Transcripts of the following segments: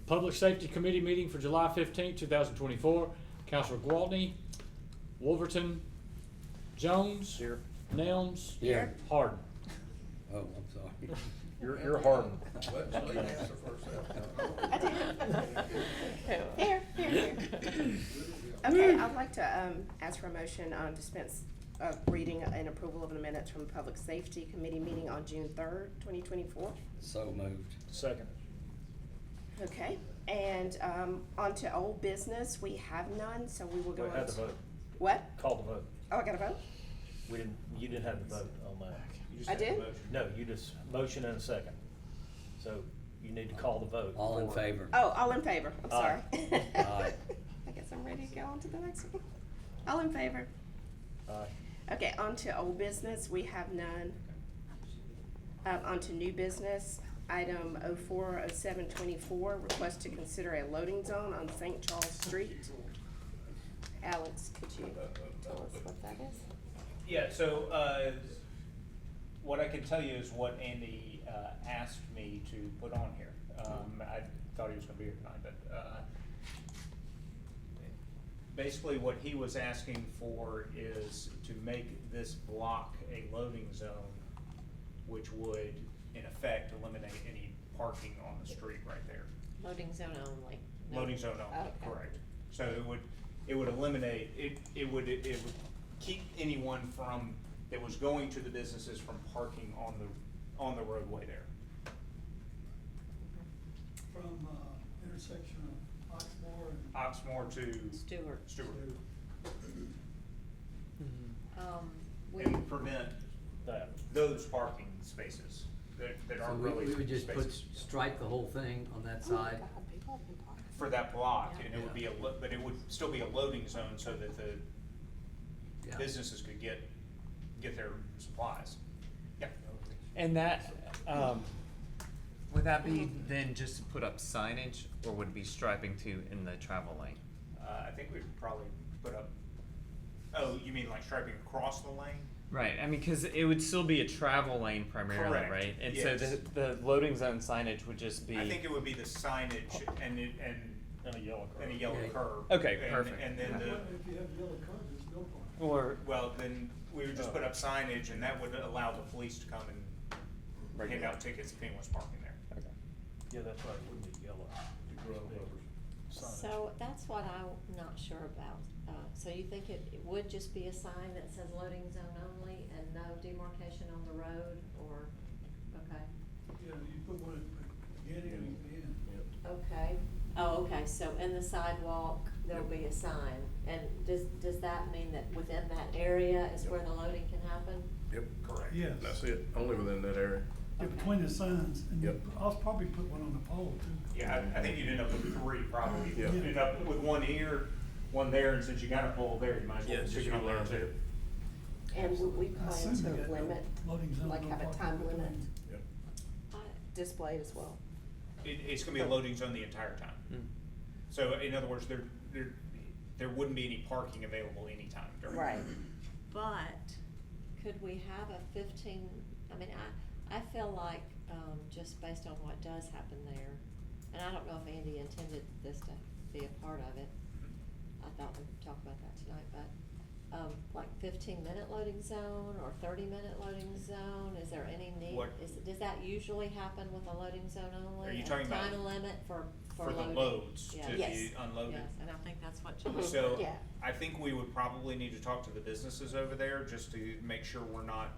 Public Safety Committee meeting for July 15th, 2024. Councilor Gwaltney, Wolverton, Jones. Here. Nelms. Here. Harden. Oh, I'm sorry. You're Harden. Let me answer first. I did. Here. Okay, I'd like to, ask for a motion on dispense of reading and approval of the minutes from the Public Safety Committee meeting on June 3rd, 2024. So moved. Second. Okay, and, on to old business, we have none, so we will go We on had the to. vote. What? Call the vote. Oh, I gotta vote? You didn't have the vote on that. You just I have to did? motion. No, you just motion and a second. So you need to call the vote. All in before- favor? Oh, all in favor, I'm sorry. Aye. I guess I'm ready to go on to the next one. All in favor? Aye. Okay, on to old business, we have none. On to new business, item 040724, request to consider a loading zone on St. Charles Street. Alex, could you tell us what that is? Yeah, so, what I can tell you is what Andy, asked me to put on here. I thought he was gonna be here tonight, but, basically what he was asking for is to make this block a loading zone, which would, in effect, eliminate any parking on the street right there. Loading zone only. No. Loading zone only, Okay. correct. So it would eliminate, it would keep anyone that was going to the businesses from parking on the roadway there. From intersection of Oxmoor and Oxmoor to Stewart. Stewart. We, And prevent That. those parking spaces that So aren't really we would just spaces. stripe the whole thing on that side? God, people have been parking. For that block, and it would Yeah. be but it would still be a loading zone so that the Yeah. businesses could get their supplies. Yeah. And that, would that be then just to put up signage, or would it be striping too in the travel lane? I think we'd probably put up, oh, you mean like striping across the lane? Right, I mean, cause it would still be a travel lane primarily, Correct, right? And so yes. the loading zone signage would just be. I think it would be the signage and And a yellow curve. a yellow Yeah. curb. Okay, And- perfect. And then if you have yellow curb, there's no parking. Or, well, then we would just put up signage and that would allow the police to come and hand Regulate. out tickets if anyone's parking there. okay. Yeah, that's right, it would be yellow. so that's what I'm not sure about. So you think it would just be a sign that says loading zone only and no demarcation on the road, or, okay? Yeah, you put one at the beginning and the end. Okay, oh, okay, so in the sidewalk, there'll be a sign, and does that mean that within that area is where the loading can happen? Yep, Correct. Yes. that's it, only within that area. Yeah, between the signs, and Yep. I'll probably put one on the pole too. Yeah, I think you'd end up with three probably. Yeah. You'd end up with one here, one there, and since you got a pole there, you might as well Yeah, stick just it on there utilize too. it. And would we I plan assume they to got no limit, loading zone, like no have a parking time between. limit Yep. displayed as well? It's gonna be a loading zone the entire time. So in other words, there wouldn't be any parking available anytime during. Right. But could we have a 15, I mean, I feel like, just based on what does happen there, and I don't know if Andy intended this to be a part of it. I thought we'd talk about that tonight, but, like 15-minute loading zone or 30-minute loading zone, is there any need? What- Does that usually happen with a loading zone only? Are you A talking about time limit for For the loading? loads Yeah. to Yes. be unloaded. Yes, and I think that's what you. So Yeah. I think we would probably need to talk to the businesses over there just to make sure we're not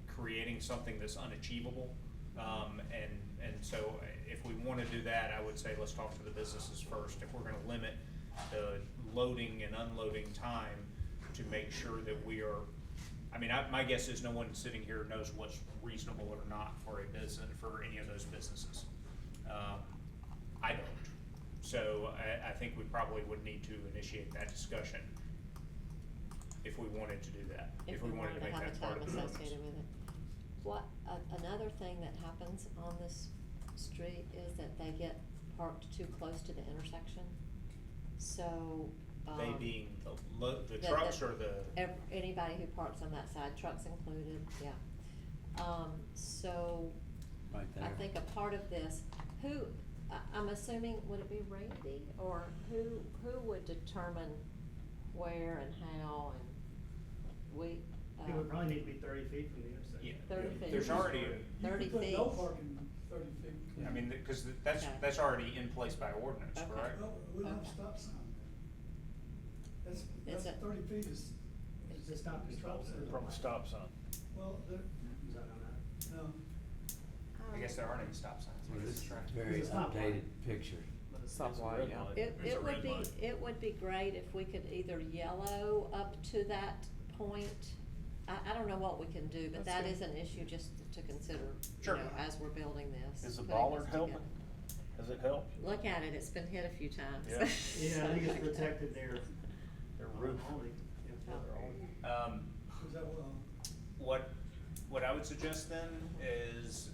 creating something that's unachievable. And so if we wanna do that, I would say let's talk to the businesses first. If we're gonna limit the loading and unloading time to make sure that we are, I mean, my guess is no one sitting here knows what's reasonable or not for a business, for any of those businesses. I don't. So I think we probably would need to initiate that discussion if we wanted to do that, if we wanted to make have that a part time of the ordinance. associated with it. What, another thing that happens on this street is that they get parked too close to the intersection. So, They being the the- trucks or the, anybody who parks on that side, trucks included, yeah. So, Right I there. think a part of this, who, I'm assuming, would it be Randy, or who would determine where and how, and we, It would probably need to be 30 feet from the intersection. Yeah. 30 feet. There's already, You 30 could put feet. no parking 30 feet. I mean, cause that's, Okay. that's already in place by ordinance, Okay. correct? Well, we don't have a Okay. stop sign there. That's it- 30 feet is, It's just stop and stop sign. From a stop sign. well, there, Is that on that? no. I guess there aren't any stop signs. Well, because this it's right. very It's a stoplight. updated picture. But it's Stop a light, red yeah. light. It, There's a it would red be, light. it would be great if we could either yellow up to that point. I don't know what we can do, but that is an issue just to consider, you Sure. know, as we're building this. Is the putting bollard this helping? together. Does it help? Look at it, it's been hit a few times. Yeah. Yeah, I think it's protected their Their roof. awning. Is that What I would suggest then is,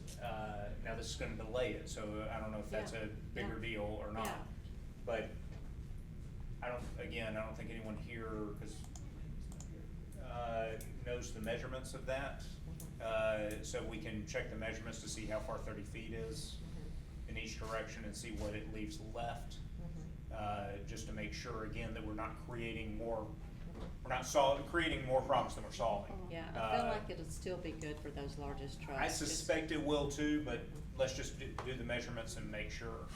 now this is gonna delay it, so I don't know if that's Yeah. a bigger Yeah. deal or not. Yeah. But I don't think anyone here, cause, knows the measurements of that. So we can check the measurements to see how far 30 feet is in each direction and see what it leaves left. Just to make sure, again, that we're not creating more, we're not creating more problems than we're solving. Yeah, I feel like it'd still be good for those largest trucks. I just- suspect it will too, but let's just do the measurements and make sure,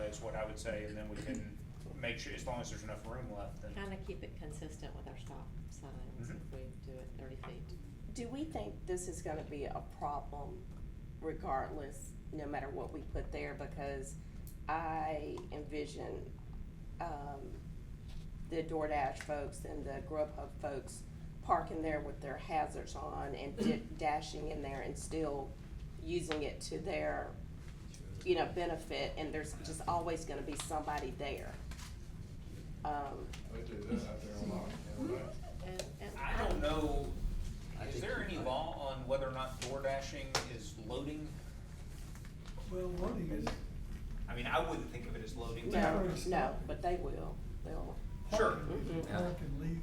is what I would say, and then we can make sure, as long as there's enough room left, then. Kinda keep it consistent with our stop signs Mhm. if we do it 30 feet. Do we think this is gonna be a problem regardless, no matter what we put there? Because I envision, the DoorDash folks and the Grubhub folks parking there with their hazards on and dashing in there and still using it to their, you know, benefit, and there's just always gonna be somebody there. They do that out there a lot, you know that. And I don't know, I is think there you're any right. law on whether or not door dashing is loading? well, loading is, I mean, I wouldn't think of it as loading. No, but they will, they'll, Sure. mhm, park and leave.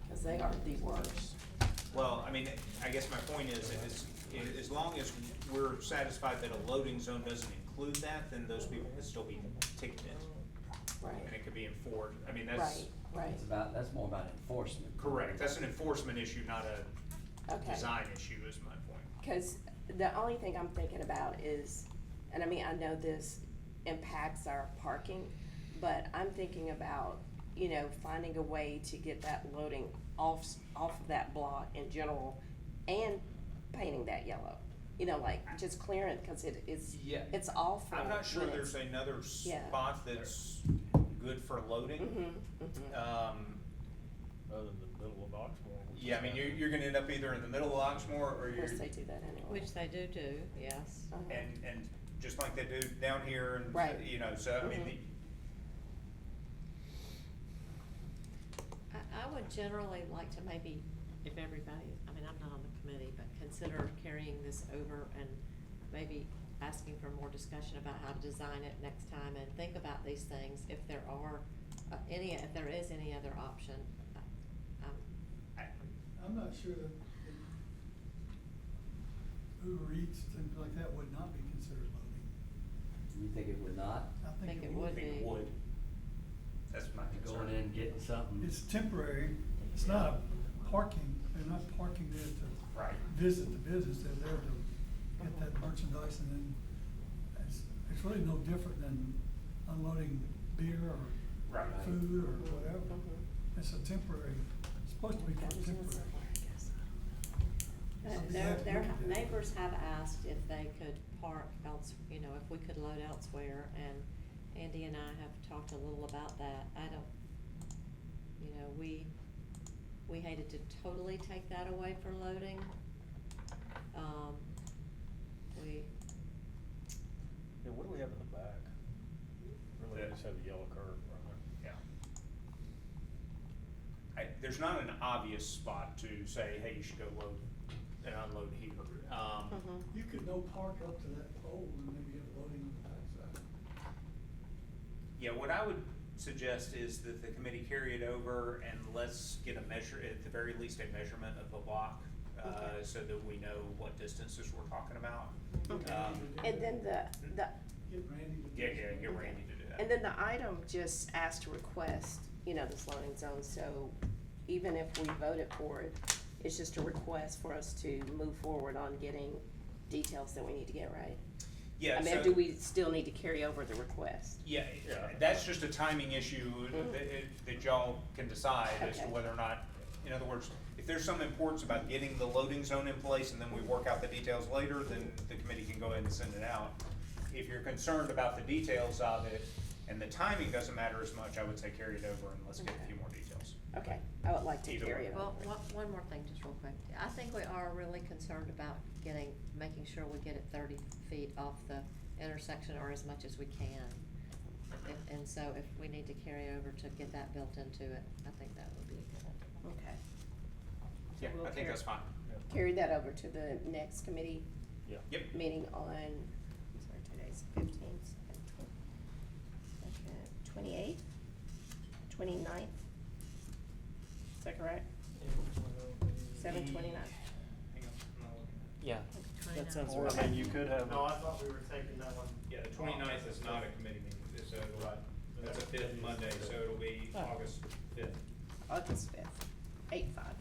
cause they are the worst. Well, I mean, I guess my point is, if it's, as long as we're satisfied that a loading zone doesn't include that, then those people can still be ticketed. Right, And it could be enforced, I mean, that's right, That's more about enforcement. correct, that's an enforcement issue, not a okay. design issue is my point. Cause the only thing I'm thinking about is, and I mean, I know this impacts our parking, but I'm thinking about, you know, finding a way to get that loading off of that block in general and painting that yellow. You know, like just clearing, cause Yeah. it's awful. I'm not sure when there's it's- another Yeah. spot that's good for loading. Other than the middle of Oxmoor. which Yeah, I is mean, not- you're gonna end up either in the middle of Oxmoor or Of you're, course, they do that anyway. which they do, yes. Uh-huh. and just like they do down here and, Right. you know, so, I mean, Mhm. I would generally like to maybe, if everybody, I mean, I'm not on the committee, but consider carrying this over and maybe asking for more discussion about how to design it next time, and think about these things, if there are, if there is any other option. I'm not sure that Uber Eats, things like that would not be considered loading. You think it would not? I Think think it it would would. I think it would. That's my concern. Going in and getting something. It's temporary, it's not a parking, they're not parking there to Right. visit the business, they're there to get that merchandise, and then it's really no different than unloading beer or Right. food or whatever. Mhm. It's a temporary, it's supposed to be for temporary. Their neighbors have asked if they could park else, you know, if we could load elsewhere, and Andy and I have talked a little about that. I don't, you know, we hated to totally take that away for loading. Yeah, what do we have in the back? Really, The- just have a yellow curve right Yeah. There's not an obvious spot to say, hey, you should go load and unload here. Mhm. You could no park up to that pole and maybe have loading on the backside. Yeah, what I would suggest is that the committee carry it over and let's get a measure, at the very least, a measurement of the block, Okay. so that we know what distances we're talking about. Okay. And then the, Get Randy to. Yeah, get Okay. Randy to do that. And then the item just asked to request, this loading zone, so even if we voted for it, it's just a request for us to move forward on getting details that we need to get, right? Yeah, I mean, so- do we still need to carry over the request? Yeah, that's just a timing issue that y'all can decide as to Okay. whether or not, in other words, if there's some importance about getting the loading zone in place and then we work out the details later, then the committee can go ahead and send it out. If you're concerned about the details of it and the timing doesn't matter as much, I would say carry it over and let's get a few more details. Okay, I would like to Either carry way. it Well, over. one more thing, just real quick. I think we are really concerned about making sure we get it 30 feet off the intersection or as much as we can. And so if we need to carry over to get that built into it, I think that would be good. Okay. Yeah, We'll I think carry- that's fine. Carry that over to the next committee Yeah. Yep. meeting on, today's 15th, 28th, 29th. Is that correct? 7/29. Hang on, I'm not looking at it. Yeah, that sounds Or, right. I mean, you could have. No, I thought we were taking that one. Yeah, the 29th is not a committee meeting, so that's a fifth Monday, so it'll be Oh. August 5th. August 5th, 8/5.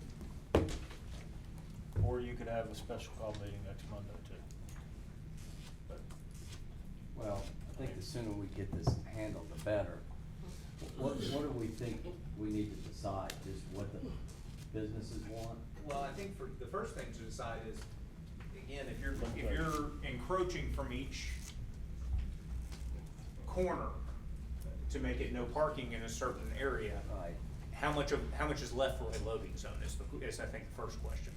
Or you could have a special call meeting next Monday too. But Well, I think the sooner we get this handled, the better. What do we think we need to decide, just what the businesses want? Well, I think for, the first thing to decide is, again, if you're encroaching from each corner to make it no parking in a certain area, Right. how much is left for a loading zone is I think the first question.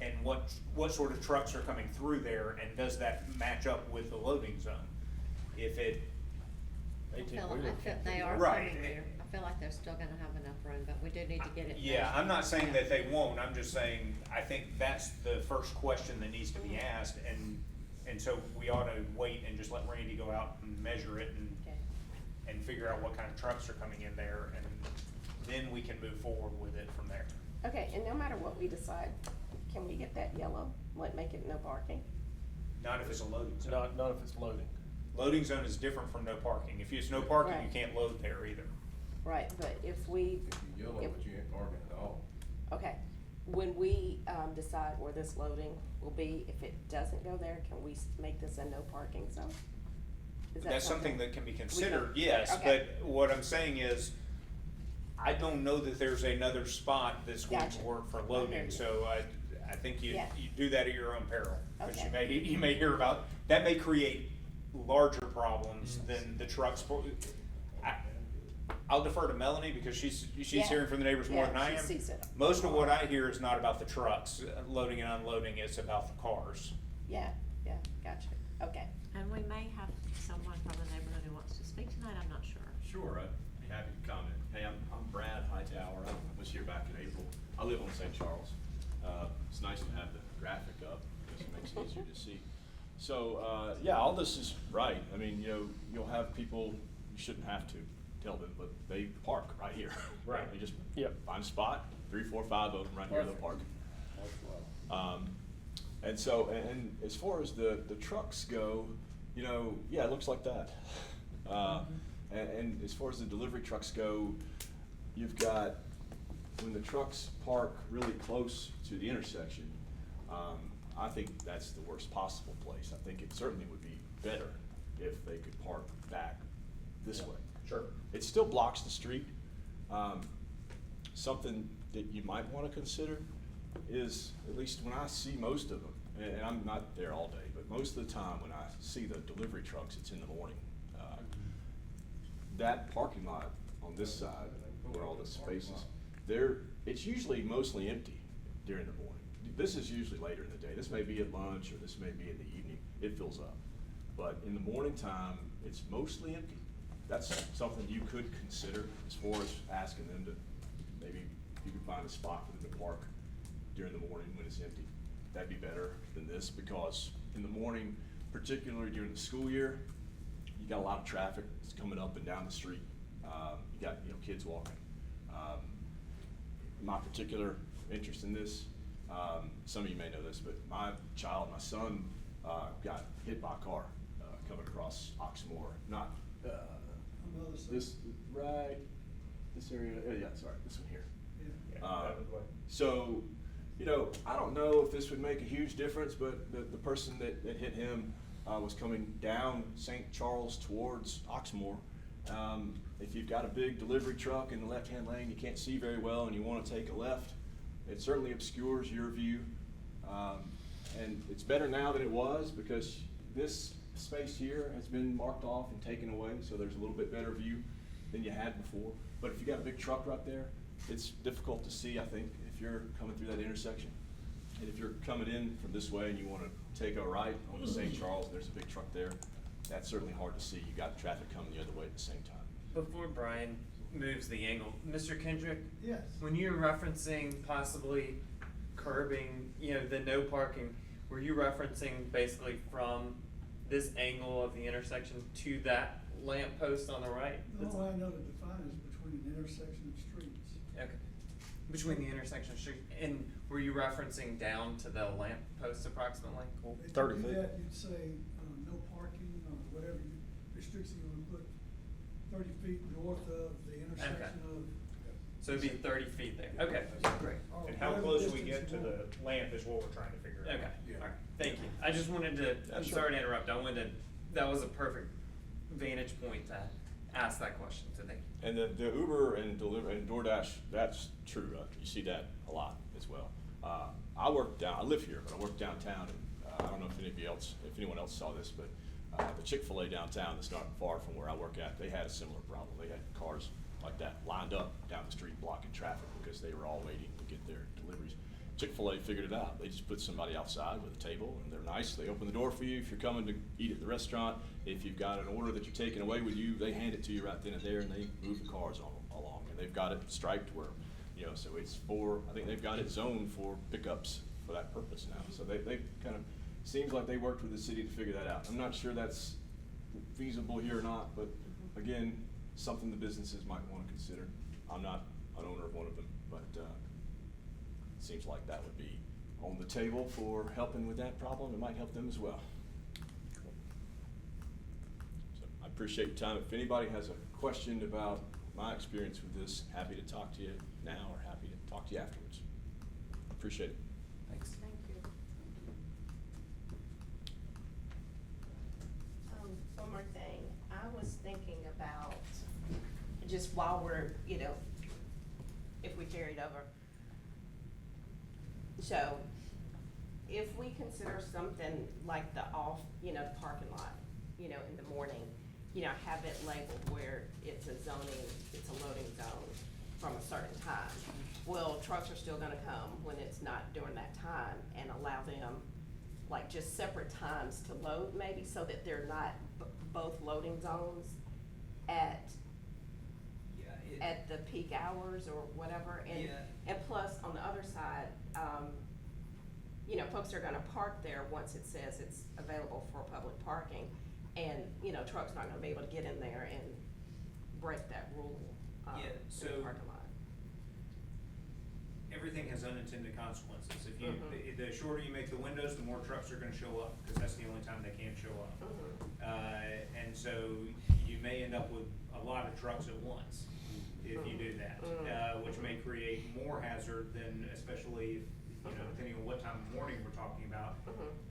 And what sort of trucks are coming through there, and does that match up with the loading zone? If it, I feel they are Right. coming there. I feel like they're still gonna have enough room, but we do need to get it. yeah, measured. I'm not saying that they won't, I'm just saying, I think that's the first question that needs to be asked, and so we ought to wait and just let Randy go out and measure it Okay. and figure out what kind of trucks are coming in there, and then we can move forward with it from there. Okay, and no matter what we decide, can we get that yellow, make it no parking? Not if it's a loading zone. not if it's loading. Loading zone is different from no parking. If it's no parking, you Right. can't load there either. Right, but if we, You yellow, but you ain't parking at all. okay, when we, decide where this loading will be, if it doesn't go there, can we make this a no parking zone? Is that That's something that can be considered, can- yes, okay. but what I'm saying is, I don't know that there's another spot that's going to Gotcha. work for I hear loading, you. so I think you Yeah. do that at your own peril. But Okay. you may hear about, that may create larger problems than the trucks. I'll defer to Melanie because she's Yeah. hearing from the neighbors more Yeah, than I she am. sees it. Most of what I hear is not about the trucks loading and unloading, it's about the cars. Yeah, gotcha, okay. And we may have someone from the neighborhood who wants to speak tonight, I'm not sure. Sure, I'd be happy to comment. Hey, I'm Brad Hightower. I was here back in April. I live on St. Charles. It's nice to have the graphic up, because it makes it easier to see. So, yeah, all this is right. I mean, you'll have people, you shouldn't have to tell them, but they park right here. Right. They just Yep. find a spot, 3, 4, 5 of them right here, they'll park. That's well. And so, and as far as the trucks go, yeah, it looks like that. And as far as the delivery trucks go, you've got, when the trucks park really close to the intersection, I think that's the worst possible place. I think it certainly would be better if they could park back this way. Sure. It still blocks the street. Something that you might want to consider is, at least when I see most of them, and I'm not there all day, but most of the time when I see the delivery trucks, it's in the morning. That parking lot on this side, where all the spaces, it's usually mostly empty during the morning. This is usually later in the day. This may be at lunch, or this may be in the evening. It fills up. But in the morning time, it's mostly empty. That's something you could consider as far as asking them to, maybe you could find a spot for them to park during the morning when it's empty. That'd be better than this, because in the morning, particularly during the school year, you got a lot of traffic that's coming up and down the street. You got, kids walking. My particular interest in this, some of you may know this, but my son, got hit by a car a coming across Oxmoor, not, On the other side. this, right, this area, yeah, sorry, this one here. Yeah. Yeah, Uh, that would work. So, you know, I don't know if this would make a huge difference, but the person that hit him was coming down St. Charles towards Oxmoor. If you've got a big delivery truck in the left-hand lane, you can't see very well, and you want to take a left, it certainly obscures your view. And it's better now than it was, because this space here has been marked off and taken away, so there's a little bit better view than you had before. But if you got a big truck right there, it's difficult to see, I think, if you're coming through that intersection. And if you're coming in from this way and you want to take a right on St. Charles, there's a big truck there, that's certainly hard to see. You got traffic coming the other way at the same time. Before Brian moves the angle, Mr. Kendrick, Yes. when you're referencing possibly curbing, you know, the no parking, were you referencing basically from this angle of the intersection to that lamp post on the right? The only way I know to define is between an intersection of streets. Okay. Between the intersection of street, and were you referencing down to the lamp post approximately? If you 30 do feet. that, you'd say, no parking or whatever restriction you wanna put 30 feet north of the intersection of. So it'd be 30 feet there. Okay, great. or And how whatever close we distance get to you the want. lamp is what we're trying to figure out. Okay, alright, thank you. I just wanted to, I'm Sure. sorry to interrupt, I wanted to, that was a perfect vantage point to ask that question, so thank you. And the Uber and DoorDash, that's true. You see that a lot as well. I live here, but I work downtown, and I don't know if anyone else saw this, but the Chick-fil-A downtown that's not far from where I work at, they had a similar problem. They had cars like that lined up down the street blocking traffic because they were all waiting to get their deliveries. Chick-fil-A figured it out. They just put somebody outside with a table, and they're nice. They open the door for you if you're coming to eat at the restaurant. If you've got an order that you're taking away with you, they hand it to you right then and there, and they move the cars along. And they've got it striped where, you know, so it's for, I think they've got it zoned for pickups for that purpose now. So they kind of, seems like they worked with the city to figure that out. I'm not sure that's feasible here or not, but again, something the businesses might want to consider. I'm not an owner of one of them, but it seems like that would be on the table for helping with that problem. It might help them as well. So I appreciate your time. If anybody has a question about my experience with this, happy to talk to you now or happy to talk to you afterwards. Appreciate it. Thanks. Thank you. One more thing, I was thinking about, just while we're, if we carried over. So, if we consider something like the the parking lot, in the morning, have it labeled where it's a loading zone from a certain time. Well, trucks are still gonna come when it's not during that time, and allow them, like, just separate times to load maybe, so that they're not both loading zones at the peak hours or whatever, and plus, on the other side, folks are gonna park there once it says it's available for public parking, and, trucks not gonna be able to get in there and break that rule, in the parking lot. Everything has unintended consequences. If you, Mhm. the shorter you make the windows, the more trucks are gonna show up, because that's the only time they can show up. And so you may end up with a lot of trucks at once if you do that, which may create more hazard than, especially, depending on what time of morning we're talking about.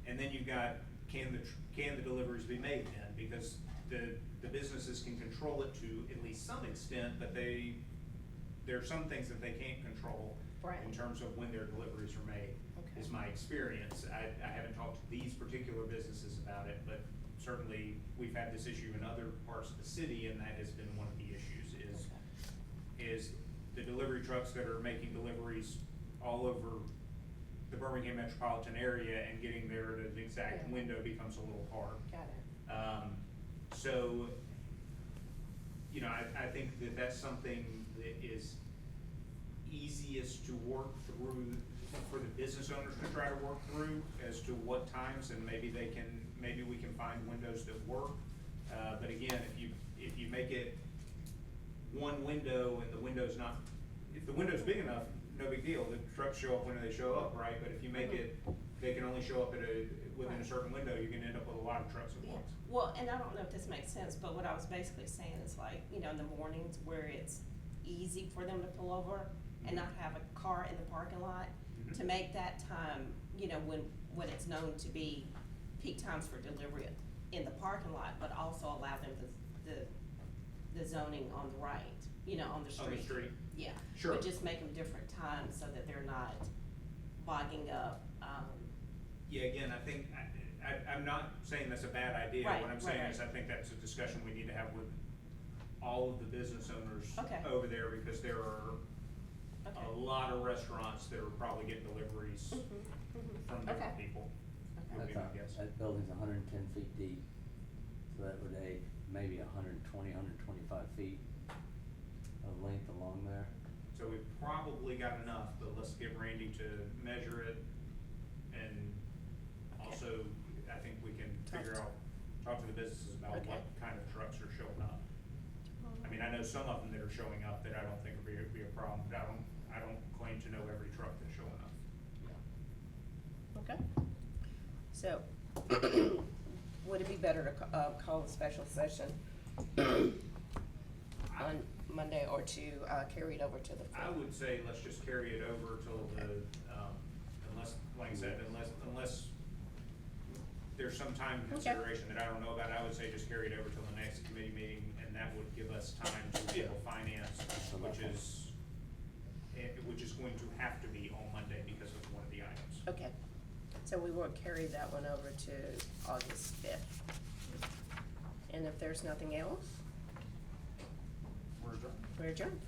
And then you've got, can the deliveries be made then? Because the businesses can control it to at least some extent, but there are some things that they can't control. Right. In terms of when their deliveries are made, Okay. is my experience. I haven't talked to these particular businesses about it, but certainly we've had this issue in other parts of the city, and that has been one of the issues, is the delivery trucks that are making deliveries all over the Birmingham metropolitan area and getting there at the exact Yeah. window becomes a little hard. Got it. So, I think that that's something that is easiest to work through for the business owners to try to work through as to what times, and maybe we can find windows that work. But again, if you make it one window and the window's not, if the window's big enough, no big deal, the trucks show up when they show up, right? But if you make it, they can only show up within a Right. certain window, you're gonna end up with a lot of trucks at Yeah, once. well, and I don't know if this makes sense, but what I was basically saying is like, you know, in the mornings where it's easy for them to pull over and not have a car in the parking lot, to Mhm. make that time, you know, when it's known to be peak times for delivery in the parking lot, but also allow them the zoning on the right, you know, on the street. On the street. Yeah. Sure. But just make them different times so that they're not bogging up, Yeah, again, I think, I'm not saying that's a bad idea. Right, What I'm saying right, is right. I think that's a discussion we need to have with all of the business owners Okay. over there, because there are Okay. a lot of restaurants that are probably getting deliveries Mhm, mhm. from different Okay. people. Okay. Would be my guess. That building's 110 feet deep, so that would add maybe 120, 125 feet of length along there. So we've probably got enough, but let's get Randy to measure it, and also, I think we can talk to the businesses about Okay. what kind of trucks are showing up. I mean, I know some of them that are showing up that I don't think would be a problem, but I don't claim to know every truck that's showing up. Okay. So, would it be better to call a special session on Monday or to carry it over to the I fourth? would say let's just carry it over till the, unless, like I said, unless there's some time consideration that I don't know about, I would say just carry it over till the next committee meeting, and that would give us time to handle finance, which is going to have to be on Monday because of one of the items. Okay, so we will carry that one over to August 5th. And if there's nothing else, We're adjourned. we're adjourned.